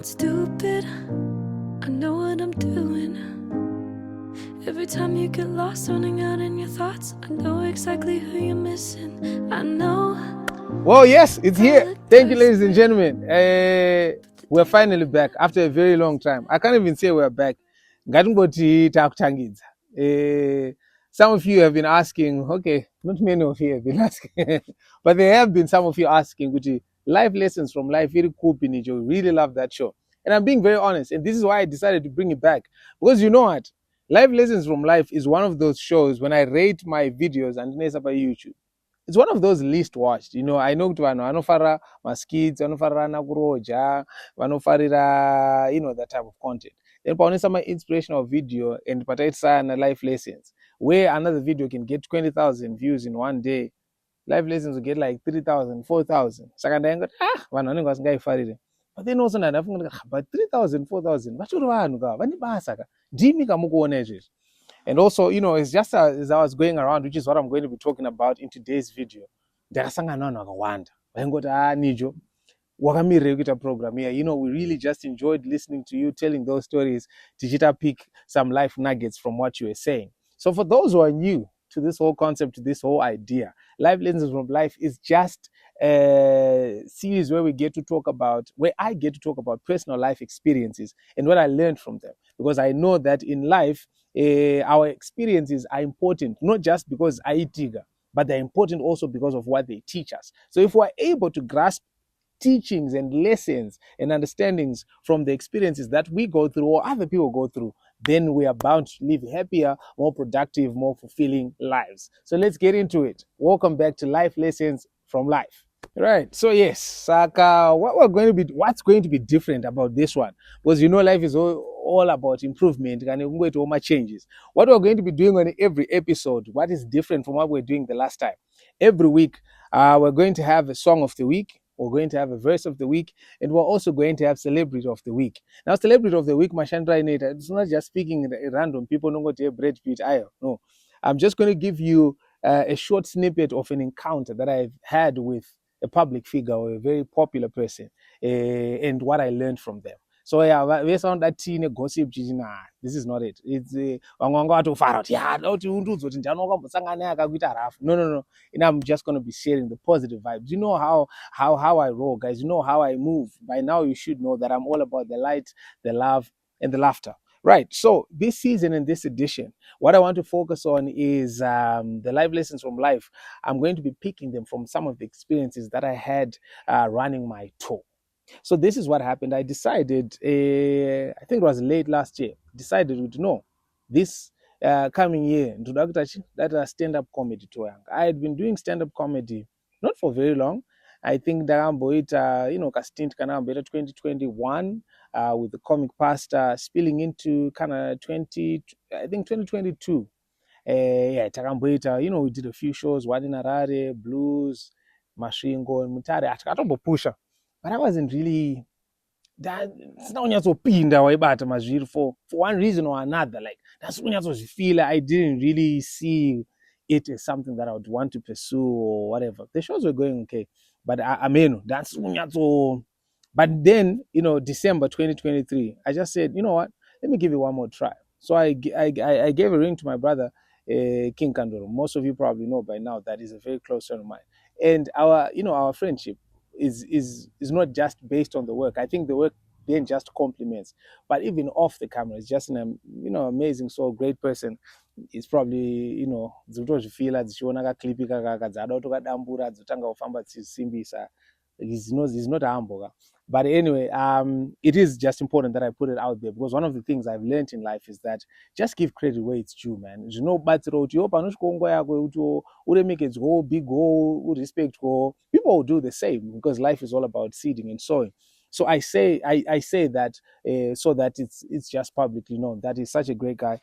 stupid. I know what I'm doing. Every time you get lost running out in your thoughts, I know exactly who you're missing. I know. Well, yes, it's here. Thank you, ladies and gentlemen. We're finally back after a very long time. I can't even say we're back. Some of you have been asking, okay, not many of you have been asking, but there have been some of you asking, which is life lessons from life, very cool, Nigel. Really love that show. And I'm being very honest, and this is why I decided to bring it back. Because you know what? Life Lessons from Life is one of those shows when I rate my videos and YouTube. It's one of those least watched. You know, I know to anofara maskids, anofara nakuroja, vanofarira, that type of content. Then paone some inspirational video and pataitsa life lessons, where another video can get 20,000 views in one day. Life lessons will get like 3,000, 4,000. Saka ndainga vanhu vanenge vasingaifarire. But then also ndafunga but 3,000, 4,000 vachori vanhu ka vane basa ka ndimi kamukuona izvezvi. And also, it's just as I was going around, which is what I'm going to be talking about in today's video. Ndakasangana vanhu vakawanda vaingoti Nijo wakamirire kuita program here. We really just enjoyed listening to you telling those stories. Tichita pick some life nuggets from what you were saying. So for those who are new to this whole concept, to this whole idea, Life Lessons from Life is just a series where I get to talk about personal life experiences and what I learned from them. Because I know that in life, our experiences are important, not just because I eat tiga, but they're important also because of what they teach us. So if we're able to grasp teachings and lessons and understandings from the experiences that we go through or other people go through, then we are bound to live happier, more productive, more fulfilling lives. So let's get into it. Welcome back to Life Lessons from Life. Right. So yes, Saka, what's going to be different about this one? Because life is all about improvement and we're going to all my changes. What we're going to be doing on every episode, what is different from what we're doing the last time? Every week, we're going to have a song of the week. We're going to have a verse of the week, and we're also going to have celebrity of the week. Now, celebrity of the week, Mashandra in it, it's not just speaking random people, don't go to Brad Pitt. No, I'm just going to give you a short snippet of an encounter that I've had with a public figure or a very popular person, and what I learned from them. So yeah, based on that teen gossip, this is not it. It's no. And I'm just gonna be sharing the positive vibes. You know how I roll, guys. You know how I move. By now, you should know that I'm all about the light, the love, and the laughter. Right. So this season and this edition, what I want to focus on is the life lessons from life. I'm going to be picking them from some of the experiences that I had running my tour. So this is what happened. I decided, I think it was late last year, decided to know this coming year, that stand-up comedy tour. I had been doing stand-up comedy, not for very long. I think that stint 2021 with the comic past spilling into kind of 2022. Takamboita, we did a few shows, one in Harare, Blues, Masvingo, and Mutare. Pusha. But I wasn't really that sinaunyatsopinda waibata mazviri for one reason or another. Like that's feel I didn't really see it as something that I would want to pursue or whatever. The shows were going okay, but I mean that's unyatso. But then December 2023, I just said, you know what? Let me give it one more try. So I gave a ring to my brother, King Kandoro. Most of you probably know by now that he's a very close friend of mine, and our friendship is not just based on the work. I think the work then just complements, but even off the camera, it's just an amazing, so great person. It's probably dzotozvifila dzichiona kaklipi kakaka dzada kutokadambura dzotanga kufamba dzisimbisa. He's not humble. But anyway, it is just important that I put it out there because one of the things I've learned in life is that just give credit where it's due, man. But big goal, respect goal. People will do the same because life is all about seeding and sowing. So I say that so that it's just publicly known that he's such a great guy.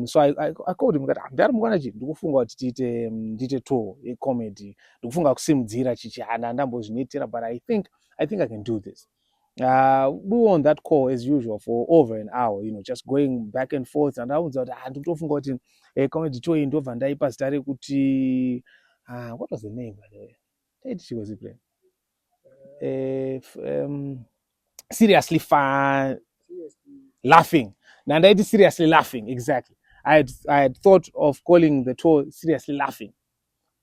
So I called him that ndikufunga kuti tiite tour comedy, ndikufunga kusimudzira chichihana ndambozvinoitira, but I think I can do this. We were on that call as usual for over an hour, just going back and forth. And I was like, ndikutofunga kuti comedy tour ndobva ndaipa zita rekuti what was the name by the way? She was playing. seriously fun, laughing. And I did seriously laughing, exactly. I had thought of calling the tour seriously laughing.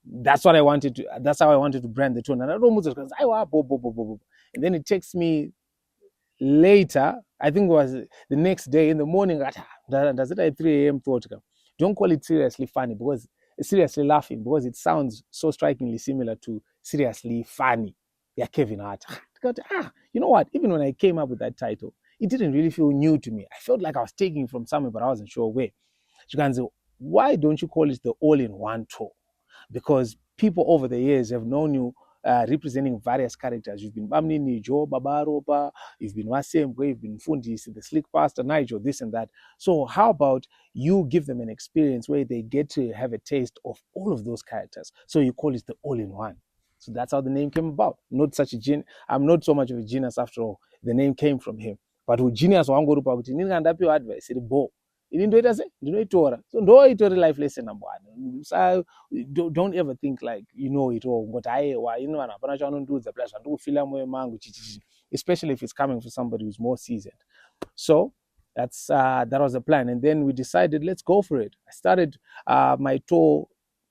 That's what I wanted to. That's how I wanted to brand the tour. And I don't because I wa bo bo bo bo bo. And then it takes me later. I think it was the next day in the morning. Does it at 3 a.m. thought? Don't call it seriously funny because seriously laughing because it sounds so strikingly similar to seriously funny. Yeah, Kevin Hart. You know what? Even when I came up with that title, it didn't really feel new to me. I felt like I was taking it from somewhere, but I wasn't sure where. You can say, why don't you call it the all-in-one tour? Because people over the years have known you representing various characters. You've been Bamni Nijo, Babaroba, you've been Wasembwe, you've been Fundisi, the slick pastor, Nigel, this and that. So how about you give them an experience where they get to have a taste of all of those characters? So you call it the all-in-one. So that's how the name came about. Not such a genius. I'm not so much of a genius after all. The name came from him. But with genius wangorupa kuti ndingandapiwa advice iri bo. Ini ndoita se ndinoitora. So ndoitori life lesson number one. So don't ever think like you know it all. But especially if it's coming from somebody who's more seasoned. So that was the plan. And then we decided, let's go for it. I started my tour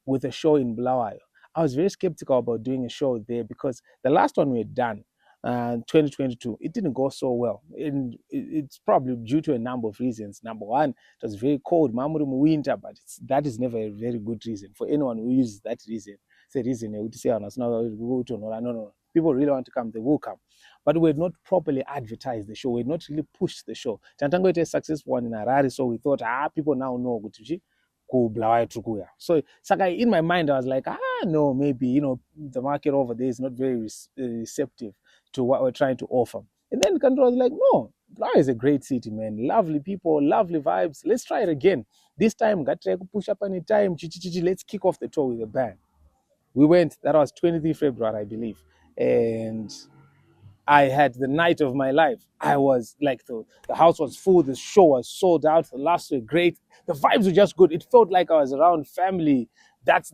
with a show in Bulawayo. I was very skeptical about doing a show there because the last one we had done, 2022, it didn't go so well. And it's probably due to a number of reasons. Number one, it was very cold, Mamurum winter, but that is never a very good reason for anyone who uses that reason. It's a reason they would say, no. People really want to come, they will come. But we had not properly advertised the show. We had not really pushed the show. Tantango is a successful one in Harare, so we thought, people now know so in my mind, I was like, no, maybe, the market over there is not very receptive to what we're trying to offer. And then Kanto was like, no, Blair is a great city, man. Lovely people, lovely vibes. Let's try it again. This time, got to push up any time. Let's kick off the tour with a bang. We went, that was 23 February, I believe. And I had the night of my life. I was like, the house was full, the show was sold out, the laughs were great, the vibes were just good. It felt like I was around family. That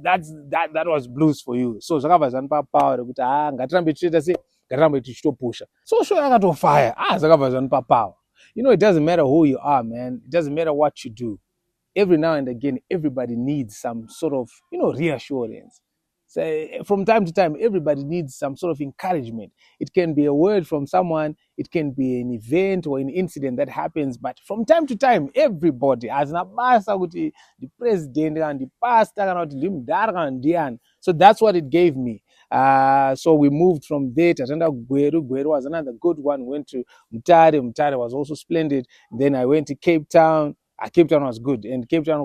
was blues for you. So zvakabva zvanipa power kuti ngatirambe tichiita sei, ngatirambe tichitopusha. So show yakatofire. Zvakabva zvanipa power. It doesn't matter who you are, man. It doesn't matter what you do. Every now and again, everybody needs some sort of, reassurance. So from time to time, everybody needs some sort of encouragement. It can be a word from someone, it can be an event or an incident that happens, but from time to time, everybody has the president and the pastor and so that's what it gave me. So we moved from there to Gweru. Gweru was another good one. Went to Mutare. Mutare was also splendid. Then I went to Cape Town. Cape Town was good, and Cape Town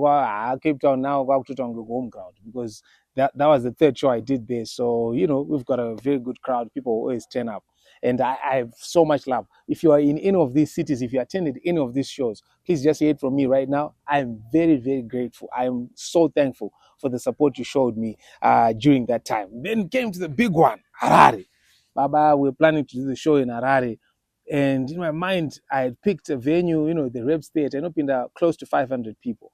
now to home ground because that was the third show I did there. So we've got a very good crowd. People always turn up, and I have so much love. If you are in any of these cities, if you attended any of these shows, please just hear it from me right now. I'm very, very grateful. I'm so thankful for the support you showed me during that time. Then came to the big one, Harare. Baba, we're planning to do the show in Harare. And in my mind, I had picked a venue, the Reps Theatre, and opened close to 500 people.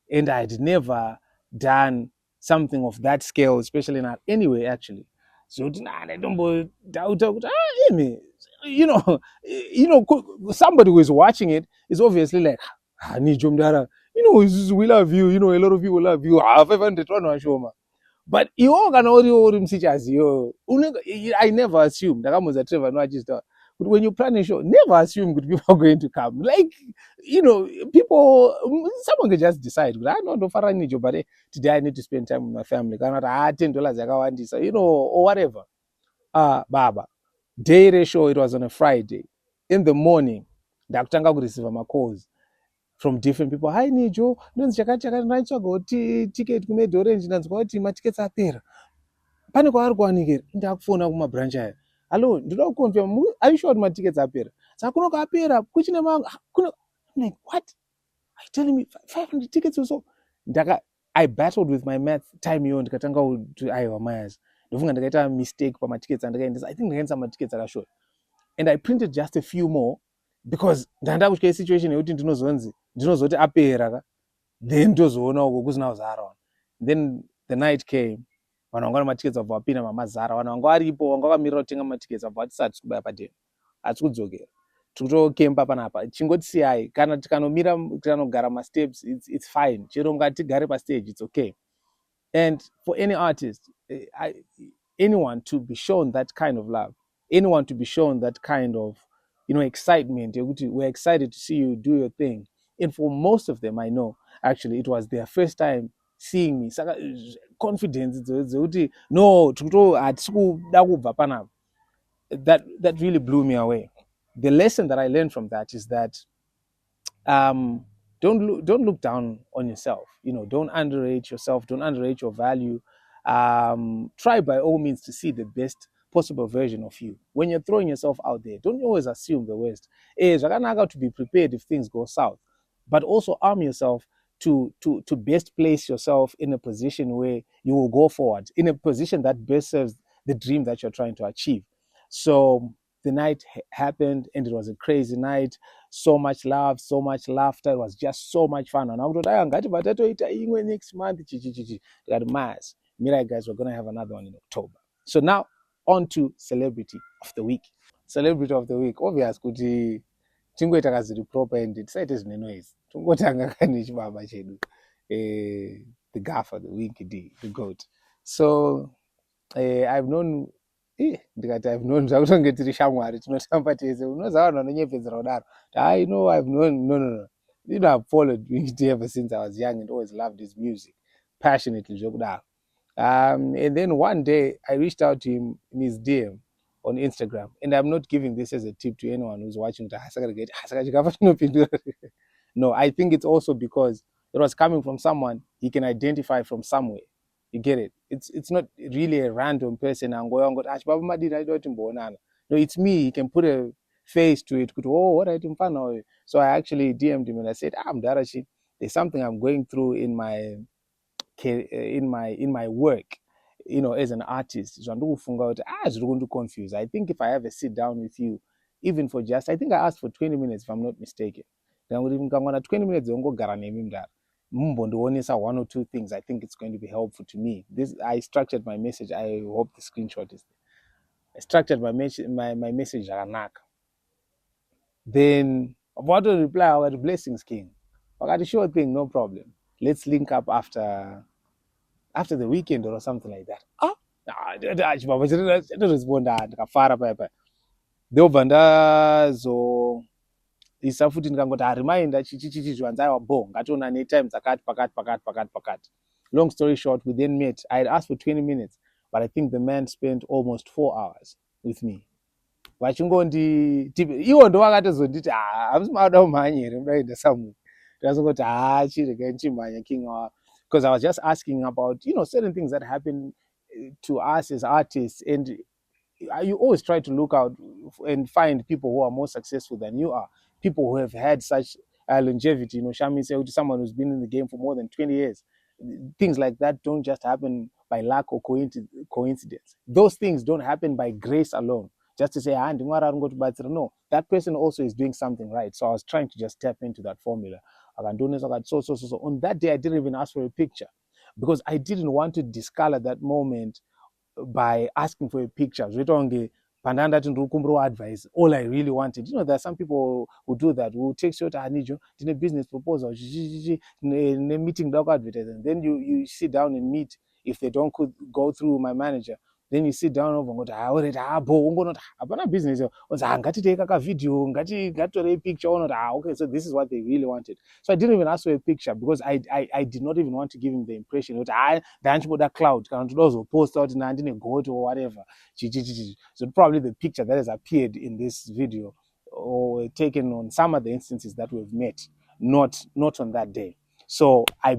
And I had never done something of that scale, especially not anyway, actually. So I don't doubt, somebody who is watching it is obviously like, Nigel Mdara, we love you, a lot of people love you. 500 show. But I never assumed. But when you plan a show, never assume good people are going to come. Like, people, someone can just decide. I don't know but today I need to spend time with my family. $10, or whatever. Baba. Day ratio, it was on a Friday. In the morning, ndakutanga kureceive my calls from different people. Hi Nigel, ticket kumede orange ndanzwa kuti matickets apera. Pane kwaari kuwanikira ndakufona kumabranch aya. Hello, ndinoda kuconfirm, are you sure my tickets apera? Saka kuno kapera kuchine mangu. I'm like, what? Are you telling me 500 tickets or so? I battled with my math time yo ndikatanga kuti aiwa mayas. Ndofunga ndakaita mistake pamatickets andakaendesa. I think ndakaendesa matickets akashort. And I printed just a few more because ndanda kusvika situation yekuti ndinozoti apera then ndozoona uko kusina kuzara. Then the night came. Vanhu vanga matickets abva vapinda mamazara. Vanhu vanga varipo vanga vakamirira kutenga matickets abva vatisati kubaya padeni. Hatisi kudzokera. tikutokemba panapa chingoti siyai kana tikanomira tikanogara masteps it's fine chero ngatigare pastage it's okay. And for any artist, anyone to be shown that kind of love, anyone to be shown that kind of, excitement, we're excited to see you do your thing. And for most of them, I know, actually, it was their first time seeing me. Saka confidence, no, that really blew me away. The lesson that I learned from that is that um, don't look down on yourself. Don't underrate yourself. Don't underrate your value. Try by all means to see the best possible version of you. When you're throwing yourself out there, don't always assume the worst. To be prepared if things go south, but also arm yourself to best place yourself in a position where you will go forward, in a position that best serves the dream that you're trying to achieve. So the night happened, and it was a crazy night. So much love, so much laughter. It was just so much fun. And I would next month. Mass. Mira guys, we're gonna have another one in October. So now on to celebrity of the week. Celebrity of the week. Obvious kuti tingoita kaziri proper and tisaite zvine noise. Tongotanga kani chibaba chedu. The gaffer, the winky D, the goat. So I've known ndikati I've known zvakutonge tiri shamwari tinotamba tese unoziva vanhu vanonyepedzera kudaro I know I've known no I've followed Winky ever since I was young and always loved his music passionately zvekudaro. And then one day I reached out to him in his DM on Instagram, and I'm not giving this as a tip to anyone who's watching. No, I think it's also because it was coming from someone he can identify from somewhere. You get it? It's not really a random person. No, it's me. He can put a face to it. Oh, what I did. So I actually DM'd him and I said, I'm Darashi. There's something I'm going through in my work, as an artist. So I'm going to confuse. I think if I ever sit down with you, even for just, I think I asked for 20 minutes, if I'm not mistaken. Then we even 20 minutes, one or two things. I think it's going to be helpful to me. I structured my message. I hope the screenshot is there. I structured my message. Then about to reply, our blessings king. I got a sure thing, no problem. Let's link up after the weekend or something like that. Ndikafara paya ndobva ndazoisa futi ndikangoti reminder chichi zvanzaiwa ngationane time dzakati pakati. Long story short, we then met. I had asked for 20 minutes, but I think the man spent almost 4 hours with me. Iwo ndo vakatozonditi hamsi mauda umhanye here mudaenda somewhere. Ndikazongoti chirega chimhanya king wa, because I was just asking about certain things that happen to us as artists, and you always try to look out and find people who are more successful than you are, people who have had such longevity. Shami said to someone who's been in the game for more than 20 years. Things like that don't just happen by luck or coincidence. Those things don't happen by grace alone. Just to say, no, that person also is doing something right. So I was trying to just tap into that formula. So on that day, I didn't even ask for a picture because I didn't want to discolor that moment by asking for a picture. Advice. All I really wanted. There are some people who do that, who takes you to a business proposal, meeting dog advertising, and then you sit down and meet. If they don't could go through my manager, then you sit down over business video, picture. Okay, so this is what they really wanted. So I didn't even ask for a picture because I did not even want to give him the impression that that cloud can also post out in go to or whatever. So probably the picture that has appeared in this video or taken on some of the instances that we've met, not on that day. So I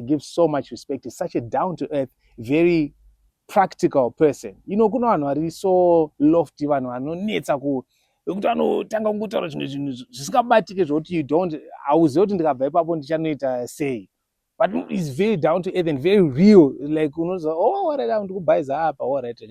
give so much respect. He's such a down to earth, very practical person. Kuna vanhu vari so lofty, vanhu vanonetsa vekuti vanotanga kungotaura zvinhu zvisingabatike zvokuti you don't hauzivi kuti ndikabva ipapo ndichanoita sei. But he's very down to earth and very real. Like alright, ndikubhaiza apa, alright,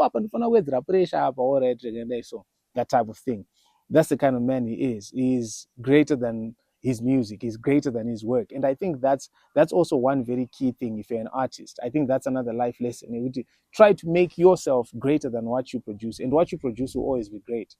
apa ndifana kuwedzera pressure apa, alright, so that type of thing. That's the kind of man he is. He's greater than his music, is greater than his work. And I think that's also one very key thing if you're an artist. I think that's another life lesson. Try to make yourself greater than what you produce, and what you produce will always be great.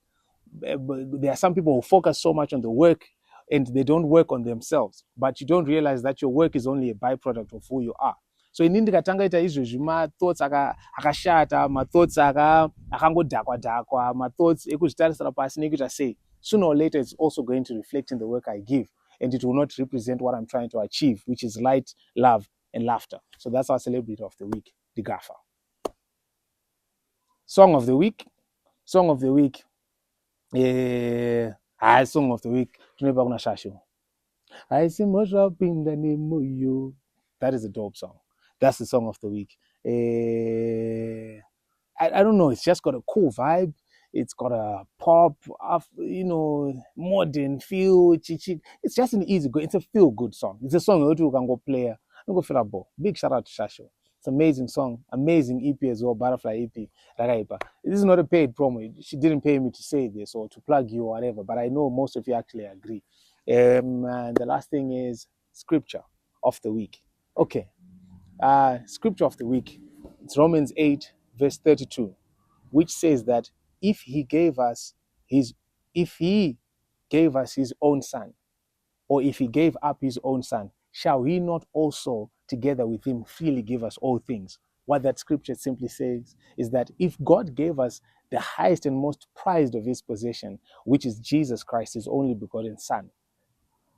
There are some people who focus so much on the work and they don't work on themselves, but you don't realize that your work is only a byproduct of who you are. So inini ndikatanga ita izvozvi mathoughts akashata, mathoughts akangodhakwa dhakwa, mathoughts ekuzvitarisira pasi nekuita sei, sooner or later it's also going to reflect in the work I give, and it will not represent what I'm trying to achieve, which is light, love, and laughter. So that's our celebrity of the week, Digafa. Song of the week. Song of the week. Song of the week. That is a dope song. That's the song of the week. I don't know. It's just got a cool vibe. It's got a pop, modern feel. It's just an easy go. It's a feel good song. It's a song you can go play. Go feel a ball. Big shout out to Shasho. It's an amazing song, amazing EP as well, Butterfly EP. This is not a paid promo. She didn't pay me to say this or to plug you or whatever, but I know most of you actually agree. And the last thing is scripture of the week. Okay, scripture of the week. It's Romans 8, verse 32, which says that if he gave us his own son, or if he gave up his own son, shall he not also together with him freely give us all things? What that scripture simply says is that if God gave us the highest and most prized of his possession, which is Jesus Christ, his only begotten son,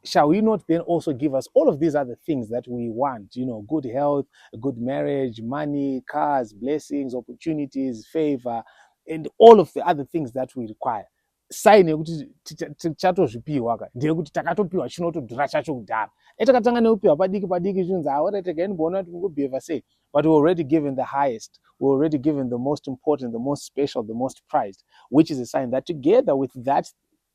shall he not then also give us all of these other things that we want? Good health, a good marriage, money, cars, blessings, opportunities, favor, and all of the other things that we require. Sign yekuti tichatozvipiwa ka ndeyekuti takatopiwa chinotodhura chacho kudhara etakatanga neupiwa padiki padiki zvinzi awaretegaimbona kuti kungobhehava sei, but we're already given the highest, we're already given the most important, the most special, the most prized, which is a sign that together with that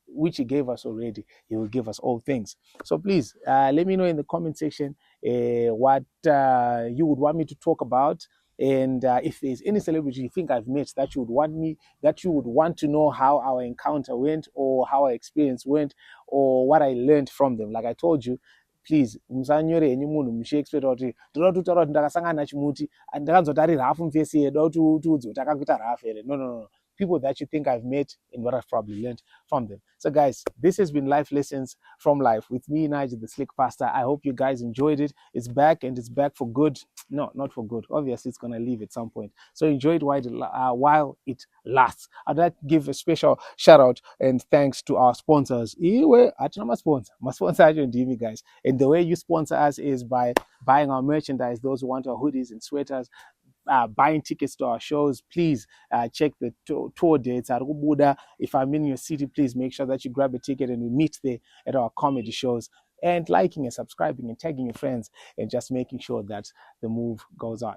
which he gave us already, he will give us all things. So please let me know in the comment section what you would want me to talk about, and if there's any celebrity you think I've met that you would want to know how our encounter went, or how our experience went, or what I learned from them. Like I told you, please musanyore henyu munhu muchiexpecta kuti ndoda kutaura kuti ndakasangana nachimuti ndakanzoti ari rhafu mufesi yedu kuti tiudze kuti akakuita rhafu here. No. People that you think I've met and what I've probably learned from them. So guys, this has been Life Lessons from Life with me, Nigel, the Slick Pastor. I hope you guys enjoyed it. It's back, and it's back for good. No, not for good. Obviously, it's going to leave at some point. So enjoy it while it lasts. I'd like to give a special shout out and thanks to our sponsors. My sponsor, guys. And the way you sponsor us is by buying our merchandise. Those who want our hoodies and sweaters, buying tickets to our shows, please check the tour dates. If I'm in your city, please make sure that you grab a ticket and we meet there at our comedy shows. And liking and subscribing and tagging your friends and just making sure that the move goes on.